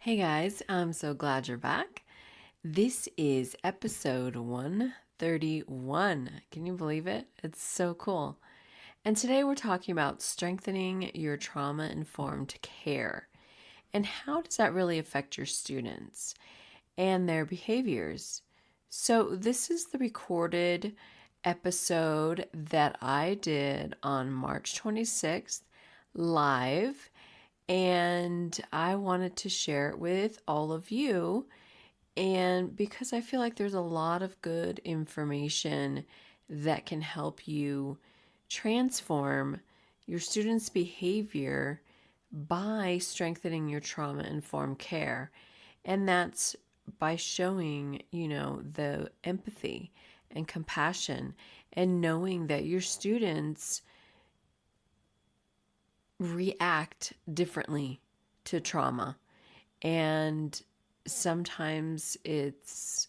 Hey guys, I'm so glad you're back. This is episode 131. Can you believe it? It's so cool. And today we're talking about strengthening your trauma informed care and how does that really affect your students and their behaviors. So, this is the recorded episode that I did on March 26th live, and I wanted to share it with all of you. And because I feel like there's a lot of good information that can help you transform your students' behavior by strengthening your trauma informed care. And that's by showing, the empathy and compassion and knowing that your students react differently to trauma. And sometimes it's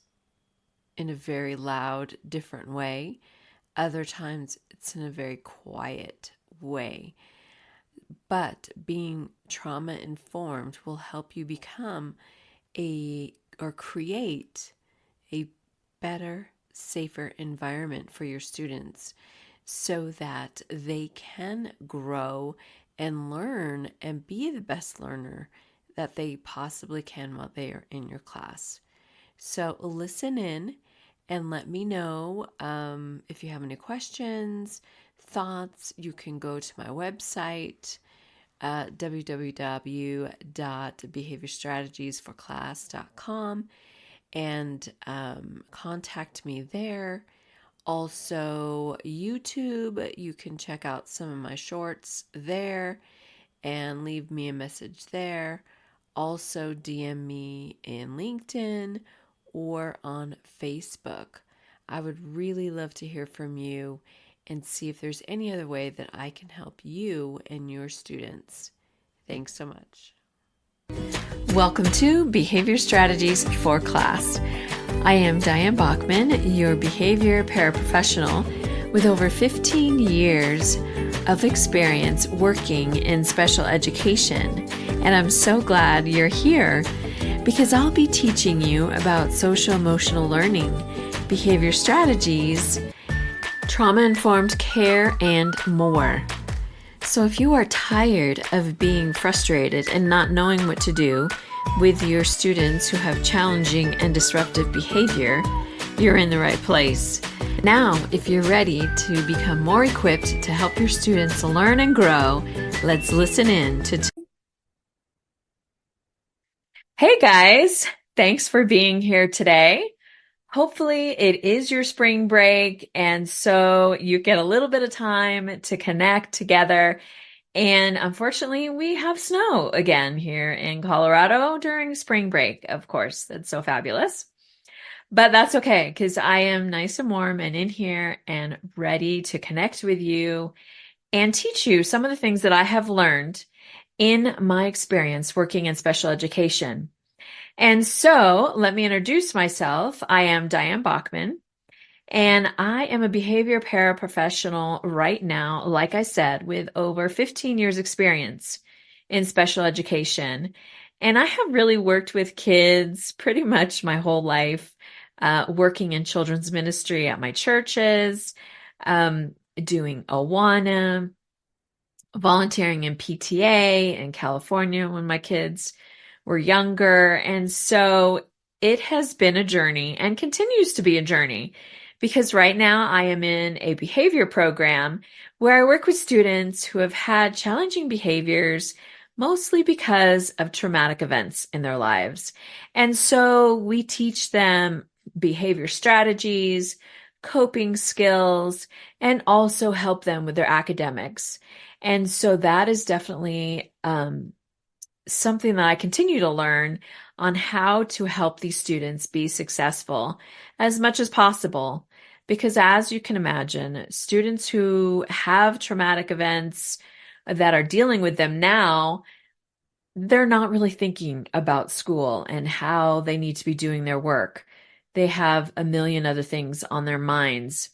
in a very loud, different way. Other times it's in a very quiet way. But being trauma informed will help you become or create a better, safer environment for your students so that they can grow and learn and be the best learner that they possibly can while they are in your class. So listen in and let me know if you have any questions, thoughts. You can go to my website, www.behaviorstrategiesforclass.com, and contact me there. Also, YouTube, you can check out some of my shorts there and leave me a message there. Also, DM me in LinkedIn or on Facebook. I would really love to hear from you and see if there's any other way that I can help you and your students. Thanks so much. Welcome to Behavior Strategies for Class. I am Diane Bachman, your behavior paraprofessional with over 15 years of experience working in special education. And I'm so glad you're here because I'll be teaching you about social emotional learning, behavior strategies, trauma-informed care, and more. So if you are tired of being frustrated and not knowing what to do with your students who have challenging and disruptive behavior, you're in the right place. Now, if you're ready to become more equipped to help your students learn and grow, let's listen in to... Hey guys, thanks for being here today. Hopefully it is your spring break, and so you get a little bit of time to connect together. And unfortunately, we have snow again here in Colorado during spring break, of course. That's so fabulous. But that's okay, because I am nice and warm and in here and ready to connect with you and teach you some of the things that I have learned in my experience working in special education. And so let me introduce myself. I am Diane Bachman, and I am a behavior paraprofessional right now, like I said, with over 15 years experience in special education. And I have really worked with kids pretty much my whole life, working in children's ministry at my churches, doing Awana, volunteering in PTA in California when my kids were younger. And so it has been a journey and continues to be a journey because right now I am in a behavior program where I work with students who have had challenging behaviors, mostly because of traumatic events in their lives. And so we teach them behavior strategies, coping skills, and also help them with their academics. And so that is definitely something that I continue to learn on how to help these students be successful as much as possible. Because as you can imagine, students who have traumatic events that are dealing with them now, they're not really thinking about school and how they need to be doing their work. They have a million other things on their minds.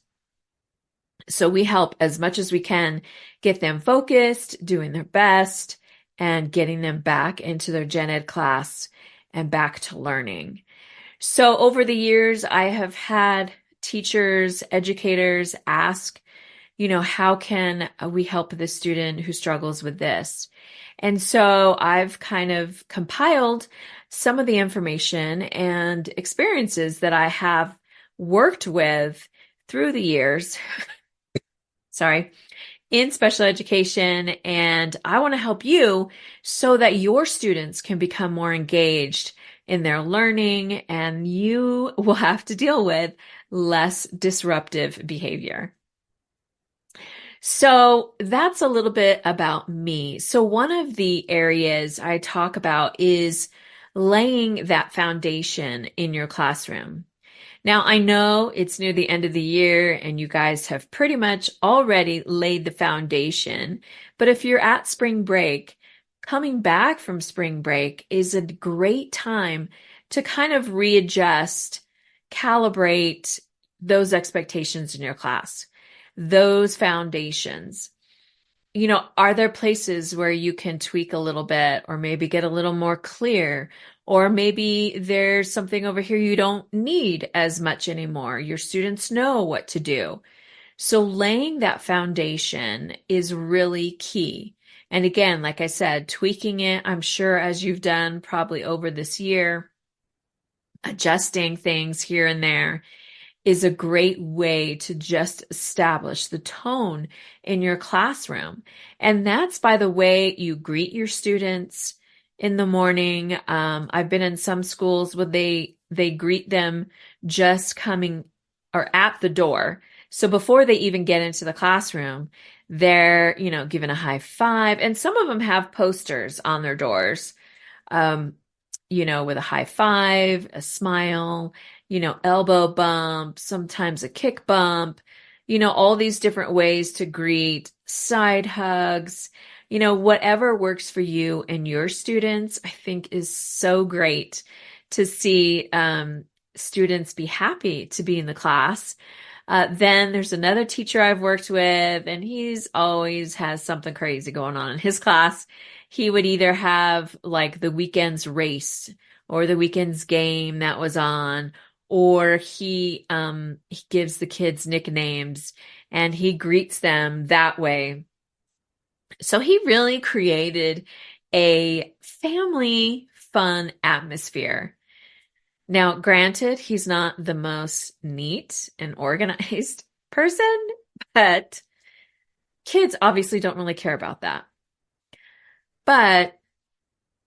So we help as much as we can get them focused, doing their best, and getting them back into their gen ed class and back to learning. So over the years, I have had teachers, educators ask, how can we help this student who struggles with this? And so I've kind of compiled some of the information and experiences that I have worked with through the years, sorry, in special education. And I want to help you so that your students can become more engaged in their learning and you will have to deal with less disruptive behavior. So that's a little bit about me. So one of the areas I talk about is laying that foundation in your classroom. Now, I know it's near the end of the year and you guys have pretty much already laid the foundation, but if you're at spring break, coming back from spring break is a great time to kind of readjust, calibrate those expectations in your class, those foundations. Are there places where you can tweak a little bit or maybe get a little more clear? Or maybe there's something over here you don't need as much anymore. Your students know what to do. So laying that foundation is really key. And again, like I said, tweaking it, I'm sure as you've done probably over this year, adjusting things here and there is a great way to just establish the tone in your classroom. And that's by the way you greet your students in the morning. I've been in some schools where they greet them just coming or at the door. So before they even get into the classroom, they're, given a high five. And some of them have posters on their doors. Um, with a high five, a smile, elbow bump, sometimes a kick bump, all these different ways to greet, side hugs, whatever works for you and your students, I think is so great to see students be happy to be in the class. Then there's another teacher I've worked with, and he's always has something crazy going on in his class. He would either have like the weekend's race or the weekend's game that was on, or he gives the kids nicknames and he greets them that way. So he really created a family fun atmosphere. Now, granted, he's not the most neat and organized person, but kids obviously don't really care about that. But,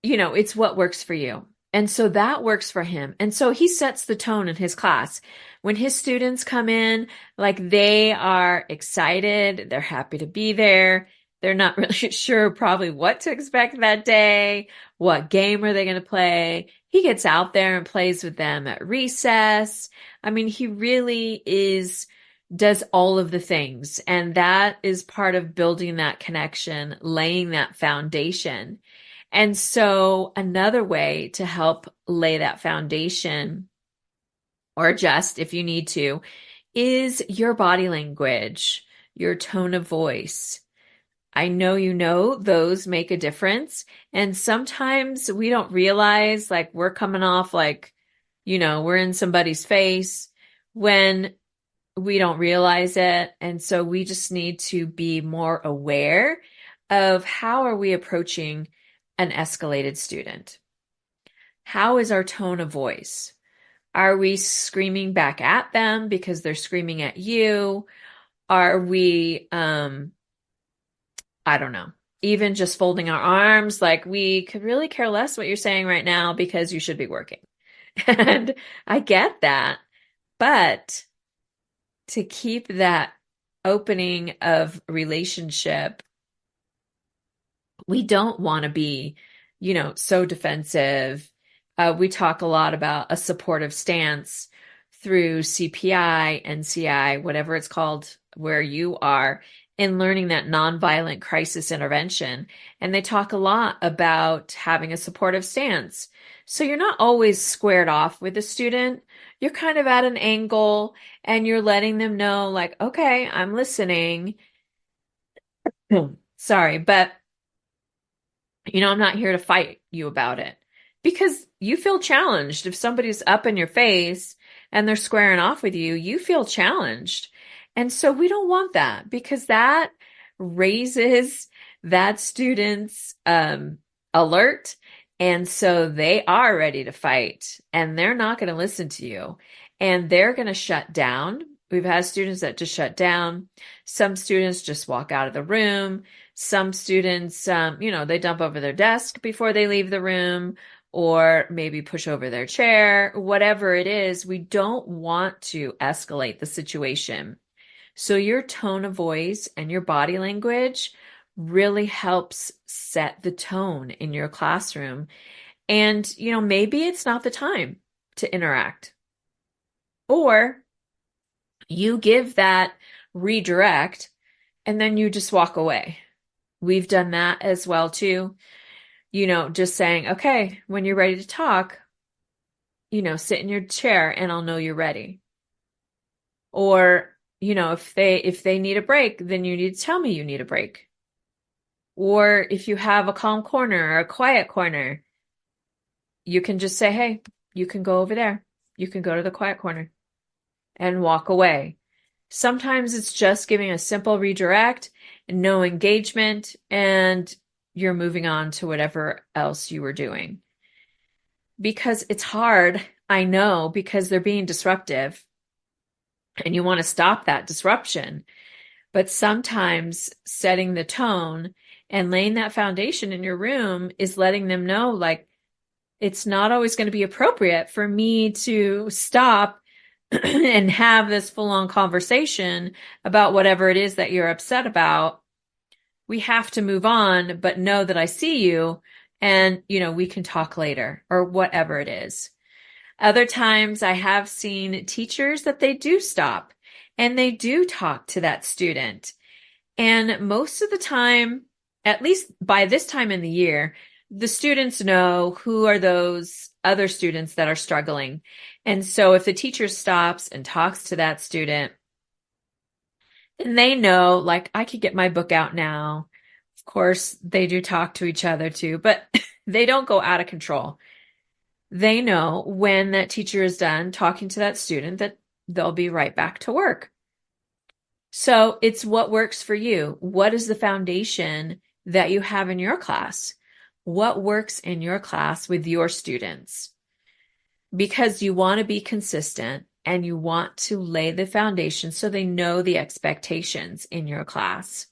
it's what works for you. And so that works for him. And so he sets the tone in his class. When his students come in, like they are excited, they're happy to be there. They're not really sure probably what to expect that day. What game are they going to play? He gets out there and plays with them at recess. I mean, he really does all of the things. And that is part of building that connection, laying that foundation. And so another way to help lay that foundation, or adjust if you need to, is your body language, your tone of voice. I know those make a difference. And sometimes we don't realize like we're coming off like, we're in somebody's face when we don't realize it. And so we just need to be more aware of how are we approaching an escalated student? How is our tone of voice? Are we screaming back at them because they're screaming at you? Are we, I don't know, even just folding our arms, like we could really care less what you're saying right now because you should be working. And I get that. But to keep that opening of relationship, we don't want to be, so defensive. We talk a lot about a supportive stance through CPI, NCI, whatever it's called where you are, in learning that nonviolent crisis intervention. And they talk a lot about having a supportive stance. So you're not always squared off with the student. You're kind of at an angle and you're letting them know, like, okay, I'm listening. Sorry, but I'm not here to fight you about it. because you feel challenged. If somebody's up in your face and they're squaring off with you, you feel challenged. And so we don't want that because that raises that student's alert. And so they are ready to fight and they're not going to listen to you and they're going to shut down. We've had students that just shut down. Some students just walk out of the room. Some students, they dump over their desk before they leave the room or maybe push over their chair, whatever it is. We don't want to escalate the situation. So your tone of voice and your body language really helps set the tone in your classroom. And, maybe it's not the time to interact. Or you give that redirect and then you just walk away. We've done that as well too. Just saying, okay, when you're ready to talk, sit in your chair and I'll know you're ready. Or, if they need a break, then you need to tell me you need a break. Or if you have a calm corner or a quiet corner, you can just say, hey, you can go over there. You can go to the quiet corner and walk away. Sometimes it's just giving a simple redirect and no engagement, and you're moving on to whatever else you were doing. Because it's hard, I know, because they're being disruptive and you want to stop that disruption. But sometimes setting the tone and laying that foundation in your room is letting them know, like, it's not always going to be appropriate for me to stop and have this full-on conversation about whatever it is that you're upset about. We have to move on, but know that I see you and, we can talk later or whatever it is. Other times I have seen teachers that they do stop and they do talk to that student. And most of the time, at least by this time in the year, the students know who are those other students that are struggling. And so if the teacher stops and talks to that student, then they know, like, I could get my book out now. Of course, they do talk to each other too, but they don't go out of control. They know when that teacher is done talking to that student that they'll be right back to work. So it's what works for you. What is the foundation that you have in your class? What works in your class with your students? Because you want to be consistent and you want to lay the foundation so they know the expectations in your class.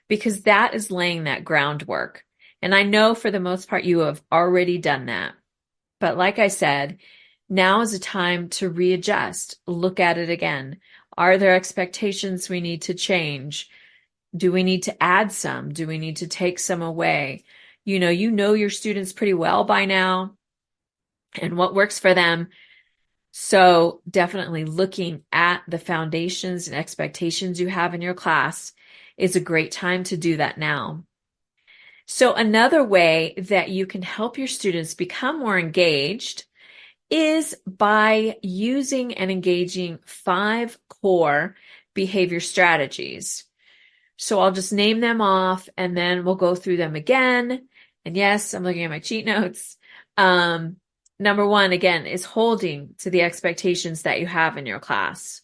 Because that is laying that groundwork. And I know for the most part you have already done that. But like I said, now is a time to readjust, look at it again. Are there expectations we need to change? Do we need to add some? Do we need to take some away? You know your students pretty well by now and what works for them. So definitely looking at the foundations and expectations you have in your class is a great time to do that now. So another way that you can help your students become more engaged is by using and engaging 5 core behavior strategies. So I'll just name them off and then we'll go through them again. And yes, I'm looking at my cheat notes. Number 1, again, is holding to the expectations that you have in your class.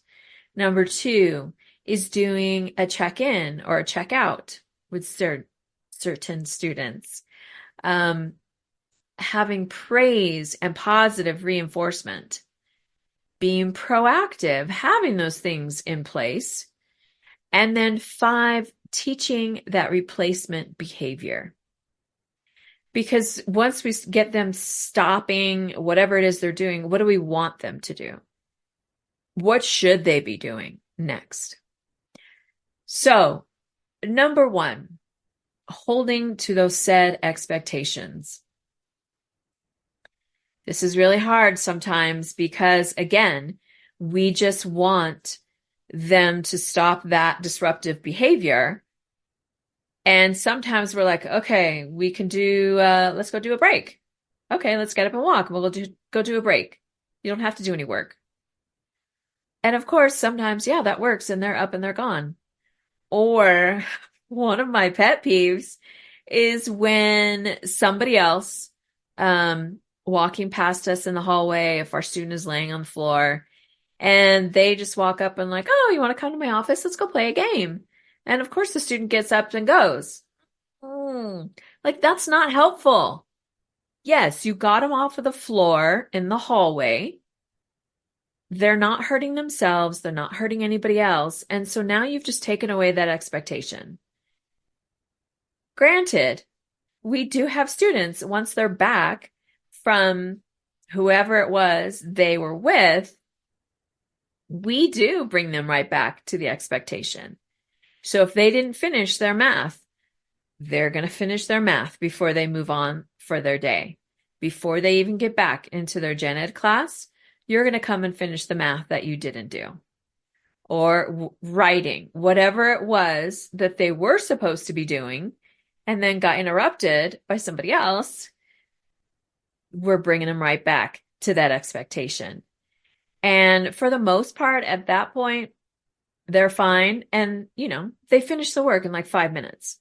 Number 2 is doing a check-in or a check-out with certain students. Having praise and positive reinforcement, being proactive, having those things in place. And then 5, teaching that replacement behavior. Because once we get them stopping whatever it is they're doing, what do we want them to do? What should they be doing next? So, number 1, holding to those said expectations. This is really hard sometimes because, again, we just want them to stop that disruptive behavior. And sometimes we're like, okay, we can do, let's go do a break. Okay, let's get up and walk. We'll go do a break. You don't have to do any work. And of course, sometimes, yeah, that works and they're up and they're gone. Or one of my pet peeves is when somebody else, walking past us in the hallway, if our student is laying on the floor, and they just walk up and like, oh, you want to come to my office? Let's go play a game. And of course the student gets up and goes. Like that's not helpful. Yes, you got them off of the floor in the hallway. They're not hurting themselves. They're not hurting anybody else. And so now you've just taken away that expectation. Granted, we do have students, once they're back from whoever it was they were with, we do bring them right back to the expectation. So if they didn't finish their math, they're going to finish their math before they move on for their day. Before they even get back into their gen ed class, you're going to come and finish the math that you didn't do. Or writing, whatever it was that they were supposed to be doing, and then got interrupted by somebody else, we're bringing them right back to that expectation. And for the most part, at that point, they're fine. And, they finish the work in like 5 minutes.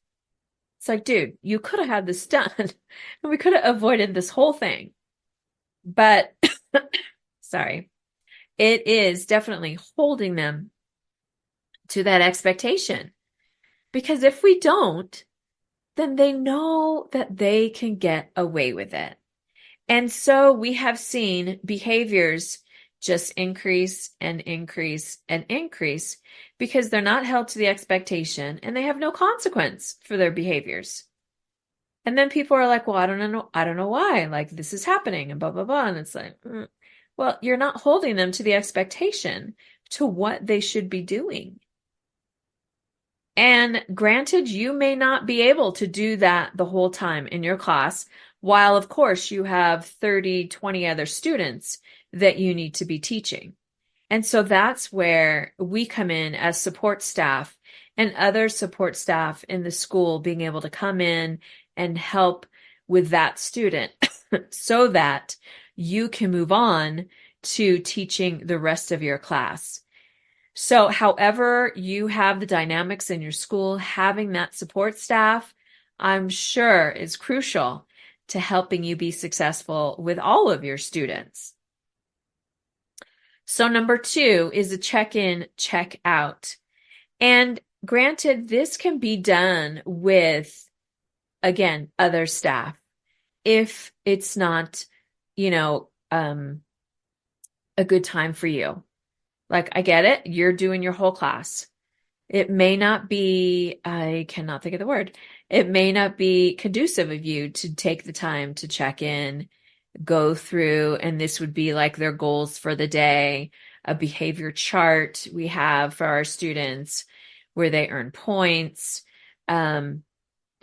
It's like, dude, you could have had this done and we could have avoided this whole thing. But, sorry, it is definitely holding them to that expectation. Because if we don't, then they know that they can get away with it. And so we have seen behaviors just increase and increase and increase because they're not held to the expectation and they have no consequence for their behaviors. And then people are like, well, I don't know why, like this is happening and blah, blah, blah. And it's like, well, you're not holding them to the expectation to what they should be doing. And granted, you may not be able to do that the whole time in your class, while of course you have 30, 20 other students that you need to be teaching. And so that's where we come in as support staff and other support staff in the school being able to come in and help with that student so that you can move on to teaching the rest of your class. So however you have the dynamics in your school, having that support staff, I'm sure is crucial to helping you be successful with all of your students. So number 2 is a check-in, check-out. And granted, this can be done with, again, other staff. If it's not, a good time for you. Like, I get it. You're doing your whole class. It may not be, I cannot think of the word. It may not be conducive of you to take the time to check in, go through, and this would be like their goals for the day, a behavior chart we have for our students where they earn points.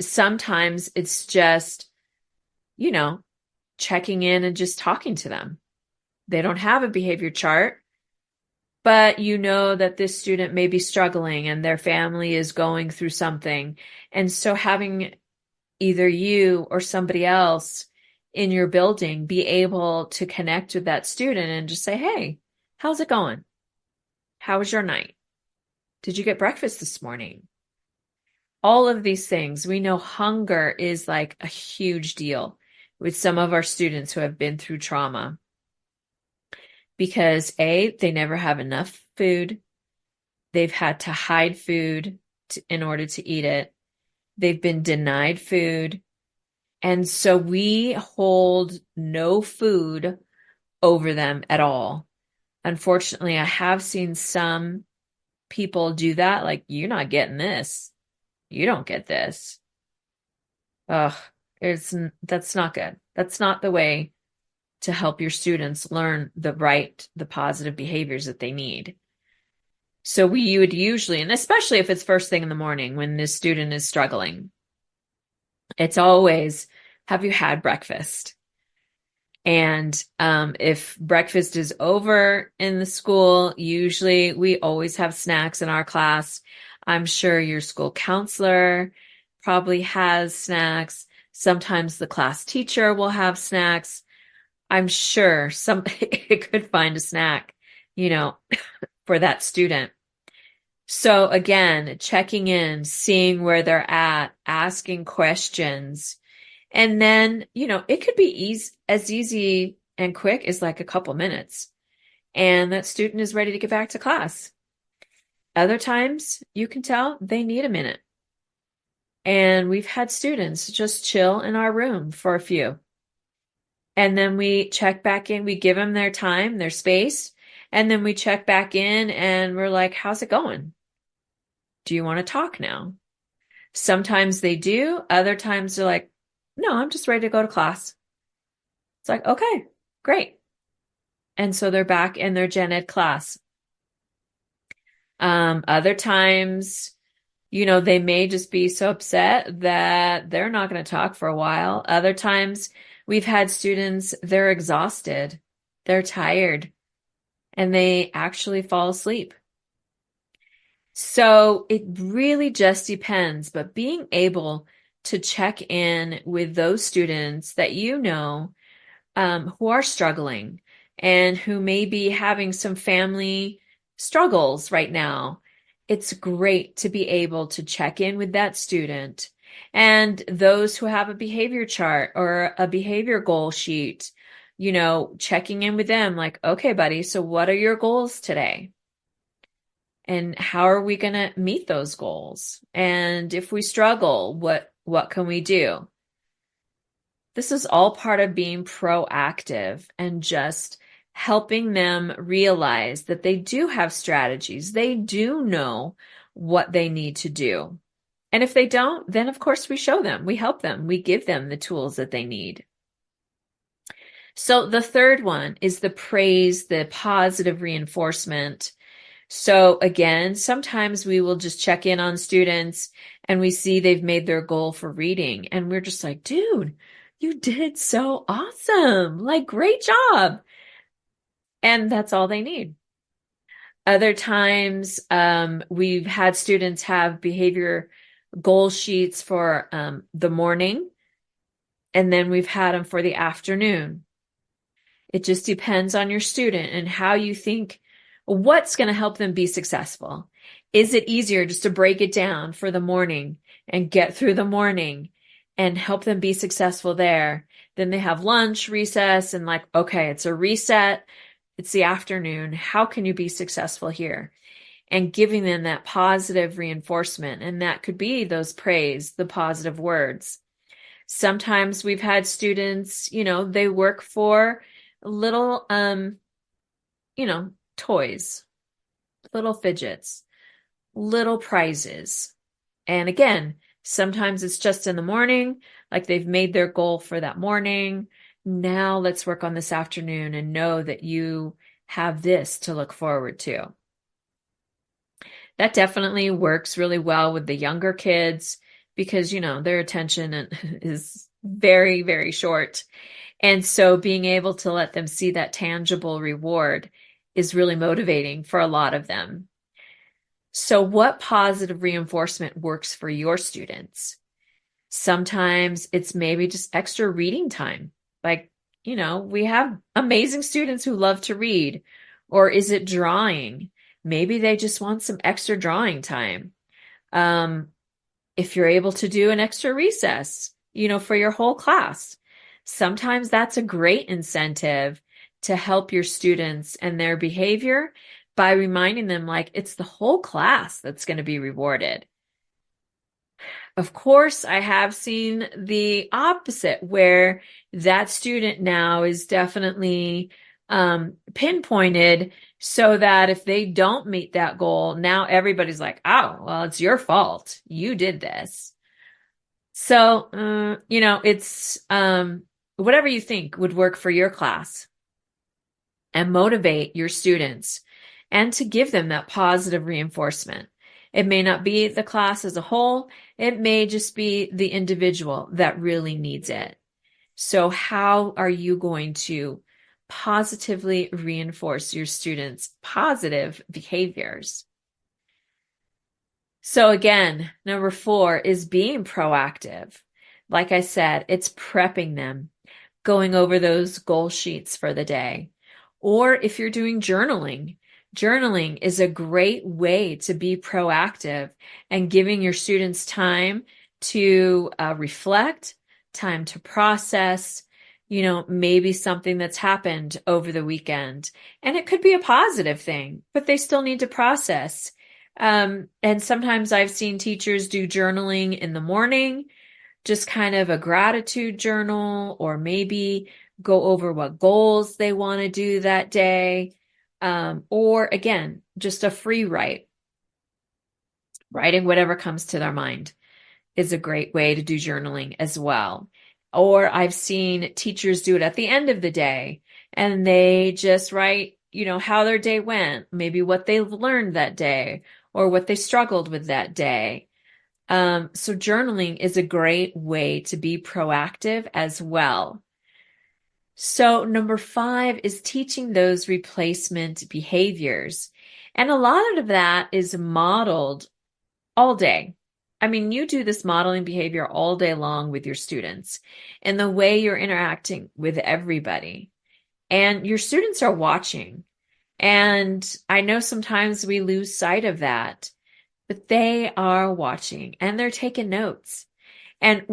Sometimes it's just, checking in and just talking to them. They don't have a behavior chart, but you know that this student may be struggling and their family is going through something. And so having either you or somebody else in your building be able to connect with that student and just say, hey, how's it going? How was your night? Did you get breakfast this morning? All of these things, we know hunger is like a huge deal with some of our students who have been through trauma. Because A, they never have enough food. They've had to hide food in order to eat it. They've been denied food. And so we hold no food over them at all. Unfortunately, I have seen some people do that. Like, you're not getting this. You don't get this. Ugh, that's not good. That's not the way to help your students learn the positive behaviors that they need. So you would usually, and especially if it's first thing in the morning when this student is struggling, it's always, have you had breakfast? And if breakfast is over in the school, usually we always have snacks in our class. I'm sure your school counselor probably has snacks. Sometimes the class teacher will have snacks. I'm sure somebody could find a snack, for that student. So again, checking in, seeing where they're at, asking questions. And then, it could be as easy and quick as like a couple minutes, and that student is ready to get back to class. Other times you can tell they need a minute. And we've had students just chill in our room for a few. And then we check back in, we give them their time, their space, and then we check back in and we're like, how's it going? Do you want to talk now? Sometimes they do. Other times they're like, no, I'm just ready to go to class. It's like, okay, great. And so they're back in their gen ed class. Other times, they may just be so upset that they're not going to talk for a while. Other times, we've had students, they're exhausted, they're tired, and they actually fall asleep. So it really just depends, but being able to check in with those students that who are struggling and who may be having some family struggles right now, it's great to be able to check in with that student. And those who have a behavior chart or a behavior goal sheet, checking in with them like, okay, buddy, so what are your goals today? And how are we going to meet those goals? And if we struggle, what can we do? This is all part of being proactive and just helping them realize that they do have strategies. They do know what they need to do. And if they don't, then of course we show them, we help them, we give them the tools that they need. So the third one is the praise, the positive reinforcement. So again, sometimes we will just check in on students and we see they've made their goal for reading. And we're just like, dude, you did so awesome. Like, great job. And that's all they need. Other times, we've had students have behavior goal sheets for the morning, and then we've had them for the afternoon. It just depends on your student and how you think what's going to help them be successful. Is it easier just to break it down for the morning and get through the morning and help them be successful there? Then they have lunch, recess, and like, okay, it's a reset. It's the afternoon. How can you be successful here? And giving them that positive reinforcement. And that could be those praise, the positive words. Sometimes we've had students, they work for little, toys, little fidgets, little prizes. And again, sometimes it's just in the morning, like they've made their goal for that morning. Now let's work on this afternoon and know that you have this to look forward to. That definitely works really well with the younger kids because, their attention is very, very short. And so being able to let them see that tangible reward is really motivating for a lot of them. So what positive reinforcement works for your students? Sometimes it's maybe just extra reading time. Like, we have amazing students who love to read. Or is it drawing? Maybe they just want some extra drawing time. If you're able to do an extra recess, for your whole class, sometimes that's a great incentive to help your students and their behavior by reminding them like it's the whole class that's going to be rewarded. Of course, I have seen the opposite where that student now is definitely pinpointed so that if they don't meet that goal, now everybody's like, oh, well, it's your fault. You did this. So, it's whatever you think would work for your class and motivate your students and to give them that positive reinforcement. It may not be the class as a whole. It may just be the individual that really needs it. So how are you going to positively reinforce your students' positive behaviors? So again, number 4 is being proactive. Like I said, it's prepping them, going over those goal sheets for the day. Or if you're doing journaling, journaling is a great way to be proactive and giving your students time to reflect, time to process, maybe something that's happened over the weekend. And it could be a positive thing, but they still need to process. And sometimes I've seen teachers do journaling in the morning, just kind of a gratitude journal, or maybe go over what goals they want to do that day. Or again, just a free write, writing whatever comes to their mind is a great way to do journaling as well. Or I've seen teachers do it at the end of the day, and they just write, how their day went, maybe what they learned that day or what they struggled with that day. So journaling is a great way to be proactive as well. So number 5 is teaching those replacement behaviors. And a lot of that is modeled all day. I mean, you do this modeling behavior all day long with your students and the way you're interacting with everybody. And your students are watching. And I know sometimes we lose sight of that, but they are watching and they're taking notes. And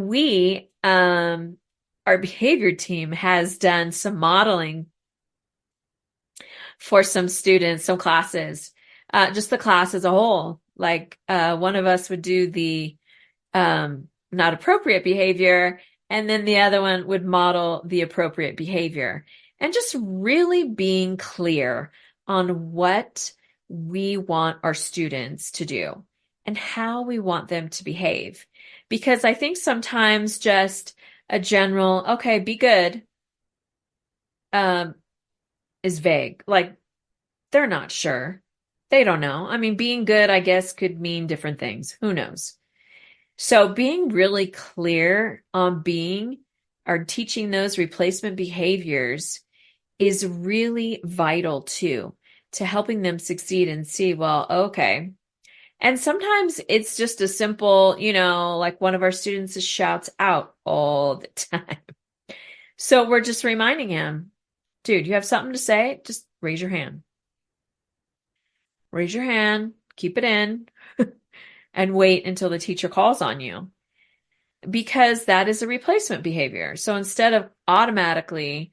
our behavior team has done some modeling for some students, some classes, just the class as a whole. Like one of us would do the not appropriate behavior, and then the other one would model the appropriate behavior. And just really being clear on what we want our students to do and how we want them to behave. Because I think sometimes just a general, okay, be good, is vague. Like they're not sure. They don't know. I mean, being good, I guess, could mean different things. Who knows? So being really clear on teaching those replacement behaviors is really vital too, to helping them succeed and see, well, okay. And sometimes it's just a simple, like one of our students shouts out all the time. So we're just reminding him, dude, you have something to say? Just raise your hand. Raise your hand, keep it in, and wait until the teacher calls on you. Because that is a replacement behavior. So instead of automatically,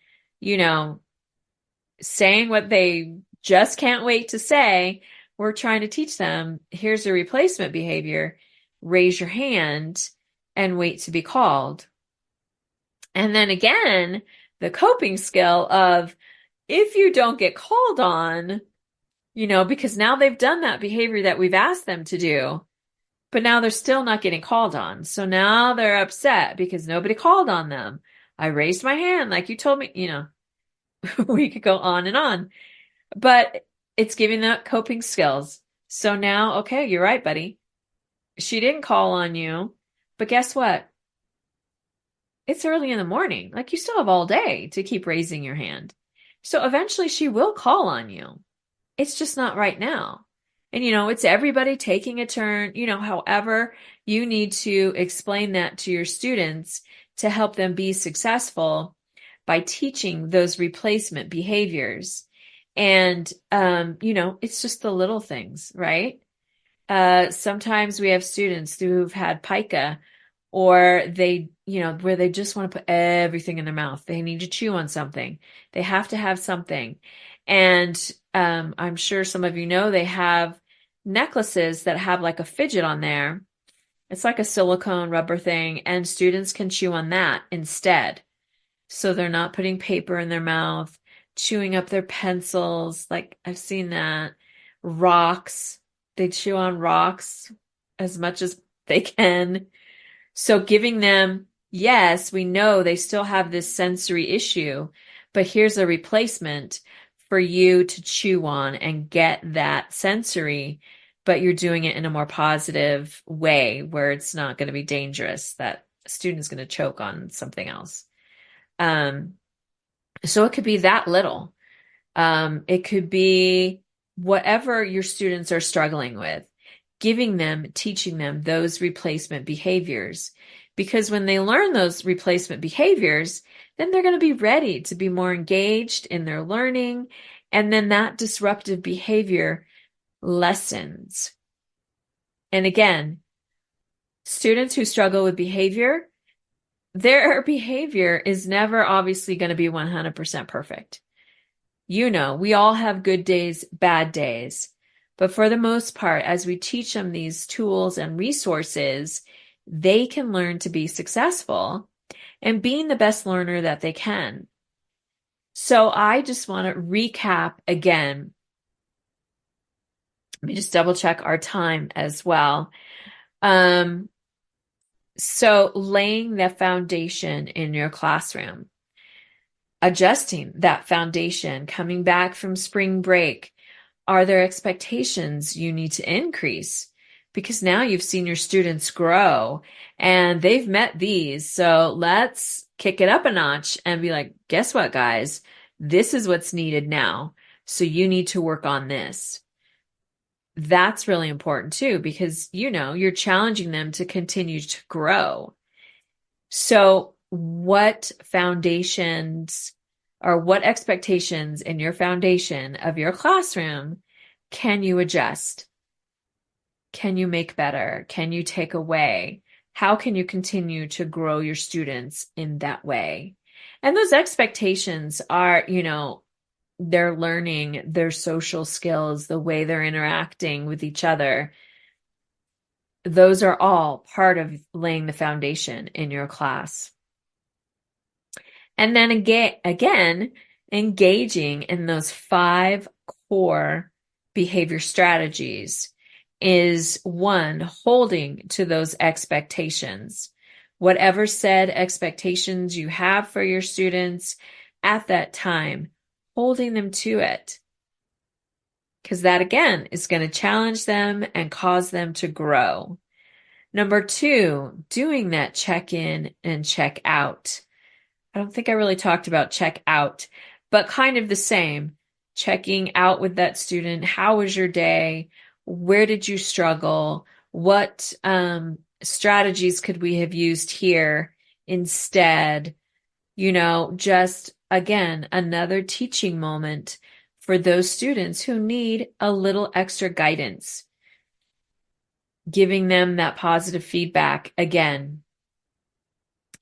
saying what they just can't wait to say, we're trying to teach them, here's a replacement behavior. Raise your hand and wait to be called. And then again, the coping skill of if you don't get called on, because now they've done that behavior that we've asked them to do, but now they're still not getting called on. So now they're upset because nobody called on them. I raised my hand like you told me, we could go on and on, but it's giving them coping skills. So now, okay, you're right, buddy. She didn't call on you, but guess what? It's early in the morning. Like you still have all day to keep raising your hand. So eventually she will call on you. It's just not right now. And, it's everybody taking a turn, however you need to explain that to your students to help them be successful by teaching those replacement behaviors. And, it's just the little things, right? Sometimes we have students who've had pica, or they, where they just want to put everything in their mouth. They need to chew on something. They have to have something. And I'm sure some of you know they have necklaces that have like a fidget on there. It's like a silicone rubber thing, and students can chew on that instead. So they're not putting paper in their mouth, chewing up their pencils. Like I've seen that. Rocks. They chew on rocks as much as they can. So giving them, yes, we know they still have this sensory issue, but here's a replacement for you to chew on and get that sensory, but you're doing it in a more positive way where it's not going to be dangerous, that a student's going to choke on something else. So it could be that little. It could be whatever your students are struggling with, teaching them those replacement behaviors. Because when they learn those replacement behaviors, then they're going to be ready to be more engaged in their learning. And then that disruptive behavior lessens. And again, students who struggle with behavior, their behavior is never obviously going to be 100% perfect. We all have good days, bad days. But for the most part, as we teach them these tools and resources, they can learn to be successful and being the best learner that they can. So I just want to recap again. Let me just double check our time as well. So laying the foundation in your classroom, adjusting that foundation, coming back from spring break. Are there expectations you need to increase? Because now you've seen your students grow and they've met these. So let's kick it up a notch and be like, guess what, guys? This is what's needed now. So you need to work on this. That's really important too, because you're challenging them to continue to grow. So what foundations or what expectations in your foundation of your classroom can you adjust? Can you make better? Can you take away? How can you continue to grow your students in that way? And those expectations are, they're learning their social skills, the way they're interacting with each other. Those are all part of laying the foundation in your class. And then again, engaging in those 5 core behavior strategies is one, holding to those expectations. Whatever said expectations you have for your students at that time, holding them to it. Because that again is going to challenge them and cause them to grow. Number 2, doing that check-in and check-out. I don't think I really talked about check-out, but kind of the same. Checking out with that student. How was your day? Where did you struggle? What strategies could we have used here instead? Just again, another teaching moment for those students who need a little extra guidance. Giving them that positive feedback again,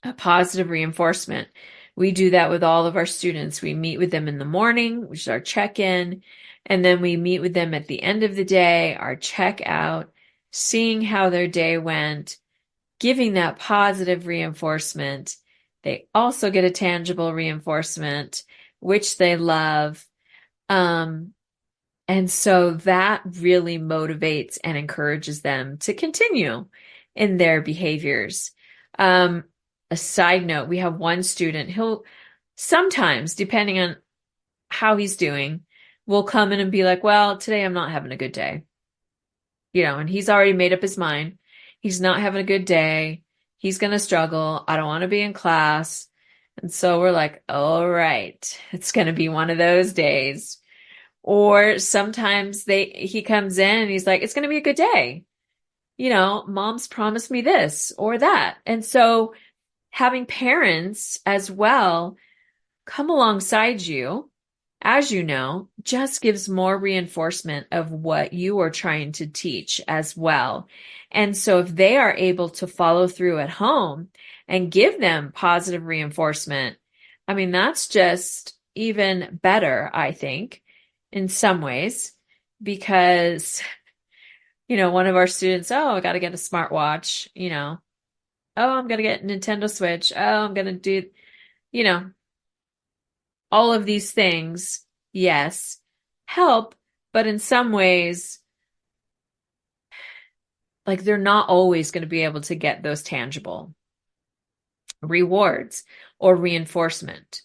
a positive reinforcement. We do that with all of our students. We meet with them in the morning, which is our check-in, and then we meet with them at the end of the day, our check-out, seeing how their day went, giving that positive reinforcement. They also get a tangible reinforcement, which they love. And so that really motivates and encourages them to continue in their behaviors. A side note, we have one student, he'll sometimes, depending on how he's doing, will come in and be like, well, today I'm not having a good day. And he's already made up his mind. He's not having a good day. He's going to struggle. I don't want to be in class. And so we're like, all right, it's going to be one of those days. Or sometimes he comes in and he's like, it's going to be a good day. Mom's promised me this or that. And so having parents as well come alongside you, as you know, just gives more reinforcement of what you are trying to teach as well. And so if they are able to follow through at home and give them positive reinforcement, I mean, that's just even better, I think, in some ways, because, one of our students, oh, I got to get a smartwatch, oh, I'm going to get a Nintendo Switch. Oh, I'm going to do, all of these things, yes, help, but in some ways, like they're not always going to be able to get those tangible rewards or reinforcement.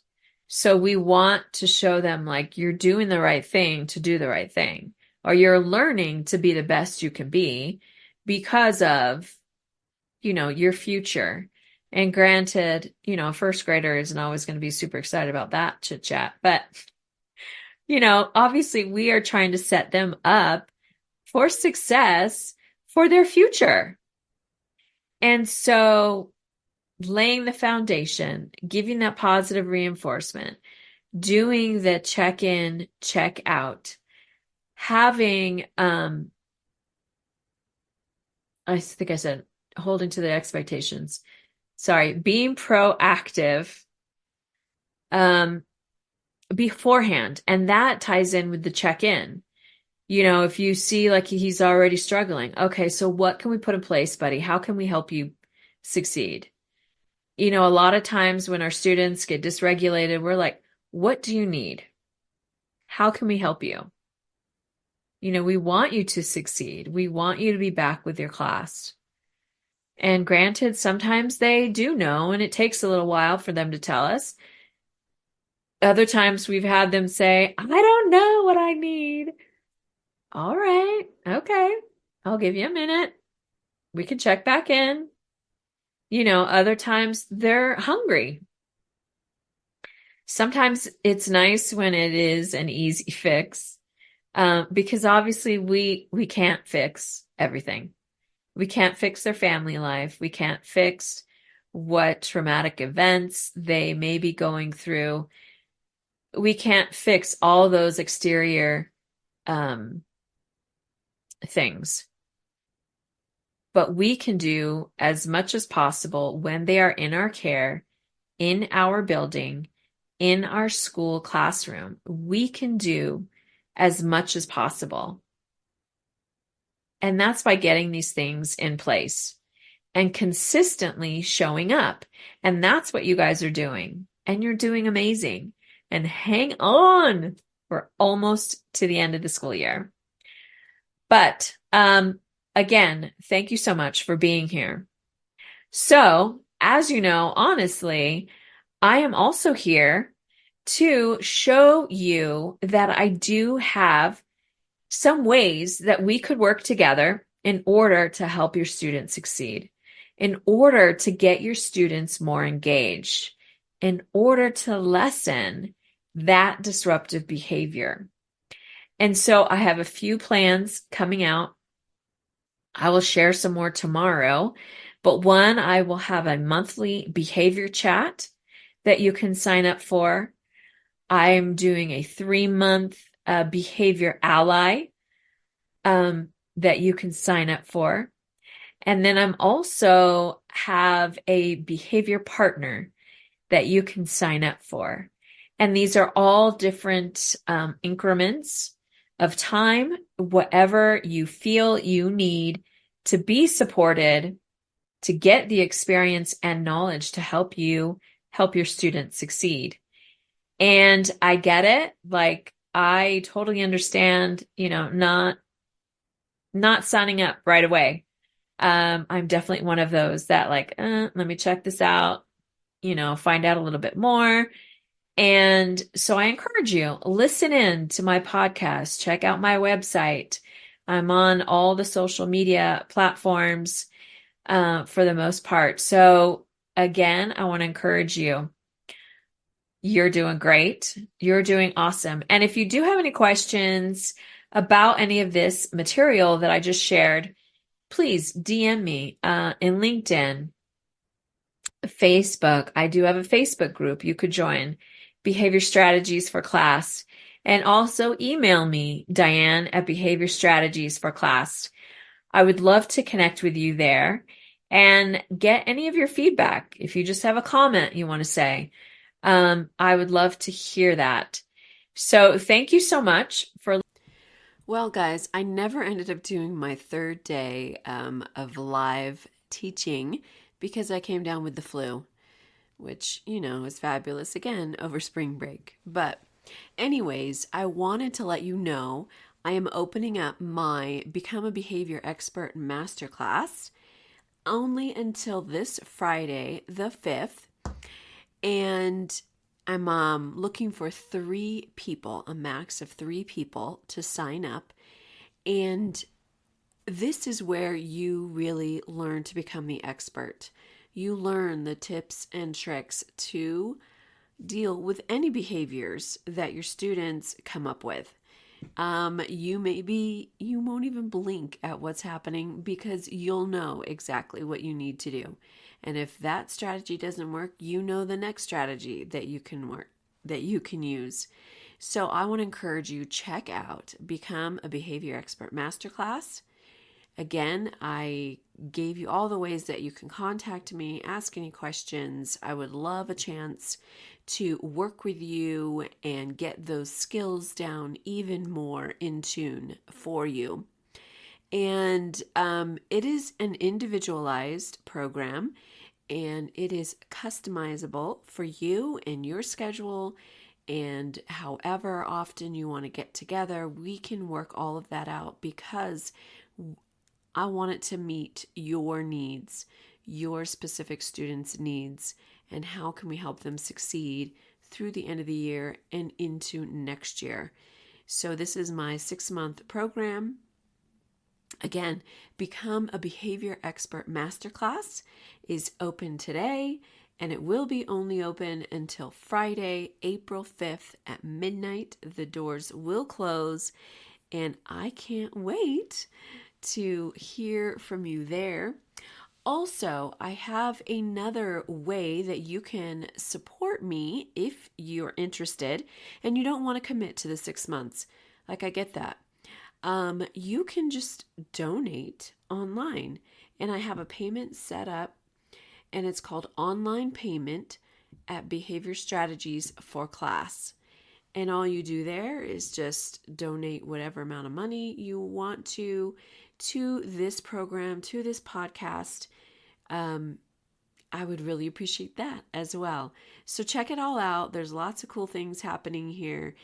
So we want to show them like you're doing the right thing to do the right thing, or you're learning to be the best you can be because of, your future. And granted, a first grader isn't always going to be super excited about that chit chat, but, obviously we are trying to set them up for success for their future. And so laying the foundation, giving that positive reinforcement, doing the check-in, check-out, having, I think I said, holding to the expectations, being proactive um, beforehand. And that ties in with the check-in. If you see like he's already struggling, okay, so what can we put in place, buddy? How can we help you succeed? A lot of times when our students get dysregulated, we're like, what do you need? How can we help you? We want you to succeed. We want you to be back with your class. And granted, sometimes they do know, and it takes a little while for them to tell us. Other times we've had them say, I don't know what I need. All right, okay, I'll give you a minute. We can check back in. Other times they're hungry. Sometimes it's nice when it is an easy fix, because obviously we can't fix everything. We can't fix their family life. We can't fix what traumatic events they may be going through. We can't fix all those exterior things. But we can do as much as possible when they are in our care, in our building, in our school classroom. We can do as much as possible. And that's by getting these things in place and consistently showing up. And that's what you guys are doing. And you're doing amazing. And hang on. We're almost to the end of the school year. But again, thank you so much for being here. So, as you know, honestly, I am also here to show you that I do have some ways that we could work together in order to help your students succeed, in order to get your students more engaged, in order to lessen that disruptive behavior. And so I have a few plans coming out. I will share some more tomorrow, but one, I will have a monthly behavior chat that you can sign up for. I'm doing a 3-month behavior ally that you can sign up for. And then I'm also have a behavior partner that you can sign up for. And these are all different increments of time, whatever you feel you need to be supported, to get the experience and knowledge to help you help your students succeed. And I get it. Like, I totally understand, not signing up right away. I'm definitely one of those that like, let me check this out, find out a little bit more. And so I encourage you, listen in to my podcast, check out my website. I'm on all the social media platforms for the most part. So again, I want to encourage you. You're doing great. You're doing awesome. And if you do have any questions about any of this material that I just shared, please DM me in LinkedIn, Facebook. I do have a Facebook group you could join, Behavior Strategies for Class. And also email me, Diane at Behavior Strategies for Class. I would love to connect with you there and get any of your feedback. If you just have a comment you want to say, I would love to hear that. So thank you so much for. Well, guys, I never ended up doing my third day of live teaching because I came down with the flu, which, is fabulous again over spring break. But anyways, I wanted to let you know I am opening up my Become a Behavior Expert Masterclass only until this Friday, the 5th. And I'm looking for 3 people, a max of 3 people to sign up. And this is where you really learn to become the expert. You learn the tips and tricks to deal with any behaviors that your students come up with. You won't even blink at what's happening because you'll know exactly what you need to do. And if that strategy doesn't work, you know the next strategy that you can use. So I want to encourage you, check out Become a Behavior Expert Masterclass. Again, I gave you all the ways that you can contact me, ask any questions. I would love a chance to work with you and get those skills down even more in tune for you. And it is an individualized program, and it is customizable for you and your schedule. And however often you want to get together, we can work all of that out because I want it to meet your needs, your specific students' needs, and how can we help them succeed through the end of the year and into next year. So this is my 6-month program. Again, Become a Behavior Expert Masterclass is open today, and it will be only open until Friday, April 5th at midnight. The doors will close, and I can't wait to hear from you there. Also, I have another way that you can support me if you're interested and you don't want to commit to the 6 months. Like, I get that. You can just donate online, and I have a payment set up, and it's called Onlinepayment at Behavior Strategies for Class. And all you do there is just donate whatever amount of money you want to this program, to this podcast. I would really appreciate that as well. So check it all out. There's lots of cool things happening here,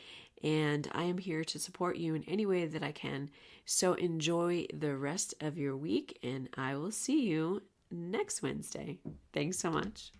and I am here to support you in any way that I can. So enjoy the rest of your week, and I will see you next Wednesday. Thanks so much.